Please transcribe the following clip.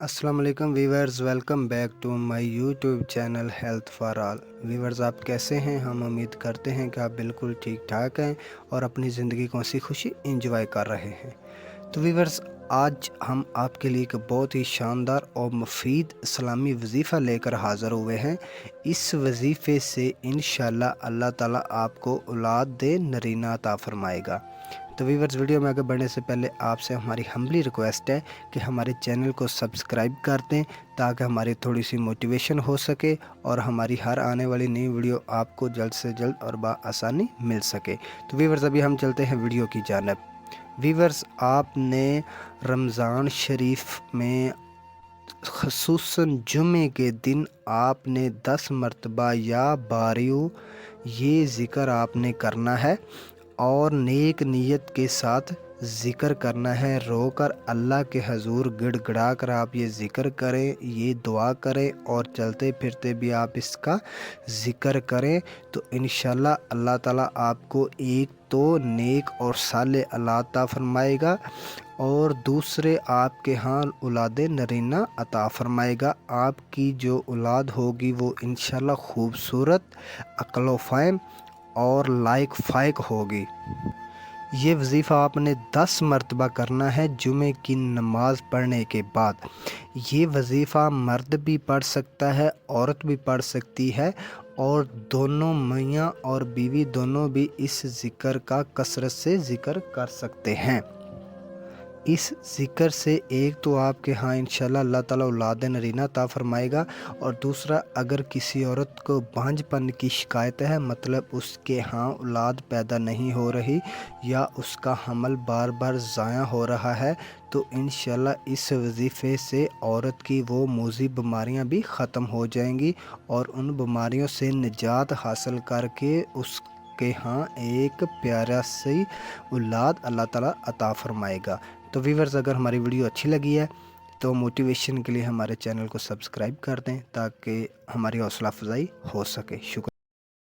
अस्सलाम वालेकुम viewers, welcome back to my YouTube channel health for all. Viewers, आप कैसे हैं? हम उम्मीद करते हैं कि आप बिल्कुल ठीक ठाक हैं और अपनी ज़िंदगी को हंसी खुशी एंजॉय कर रहे हैं। तो वीवर्स, आज हम आपके लिए एक बहुत ही शानदार और मुफीद इस्लामी वजीफ़ा लेकर हाज़िर हुए हैं। इस वजीफ़े से इंशाल्लाह अल्लाह ताला आपको औलाद दे नरीना अता फरमाएगा। तो वीवर्स, वीडियो में आगे बढ़ने से पहले आपसे हमारी हम्बली रिक्वेस्ट है कि हमारे चैनल को सब्सक्राइब कर दें ताकि हमारी थोड़ी सी मोटिवेशन हो सके और हमारी हर आने वाली नई वीडियो आपको जल्द से जल्द और बआसानी मिल सके। तो वीवर्स, अभी हम चलते हैं वीडियो की जानिब। वीवर्स, आपने रमज़ान शरीफ में ख़ुसूसन जुमे के दिन आपने 10 मरतबा या बारियों ये ज़िक्र आपने करना है और नेक नीयत के साथ ज़िक्र करना है। रोकर अल्लाह के हजूर गिड़गिड़ा कर आप ये ज़िक्र करें, ये दुआ करें और चलते फिरते भी आप इसका ज़िक्र करें तो इंशाल्लाह अल्लाह ताला आपको एक तो नेक और साले औलाद अता फरमाएगा और दूसरे आपके यहाँ औलाद नरीना अता फरमाएगा। आपकी जो औलाद होगी वो इंशाल्लाह खूबसूरत, अक्ल फ़ाहिम और लायक फ़ाइक होगी। ये वजीफ़ा आपने 10 मरतबा करना है जुमे की नमाज़ पढ़ने के बाद। ये वजीफ़ा मर्द भी पढ़ सकता है, औरत भी पढ़ सकती है और दोनों मियाँ और बीवी दोनों भी इस ज़िक्र का कसरत से ज़िक्र कर सकते हैं। इस ज़िक्र से एक तो आपके यहाँ इंशाल्लाह अल्लाह ताला औलाद नरीना अता फरमाएगा और दूसरा, अगर किसी औरत को बांझपन की शिकायत है, मतलब उसके यहाँ औलाद पैदा नहीं हो रही या उसका हमल बार बार ज़ाया हो रहा है, तो इंशाल्लाह इस वजीफ़े से औरत की वो मूज़ी बीमारियाँ भी ख़त्म हो जाएंगी और उन बीमारियों से निजात हासिल करके उसके यहाँ एक प्यारा सी औलाद अल्लाह ताला अता फरमाएगा। तो वीवर्स, अगर हमारी वीडियो अच्छी लगी है तो मोटिवेशन के लिए हमारे चैनल को सब्सक्राइब कर दें ताकि हमारी हौसला अफजाई हो सके। शुक्रिया।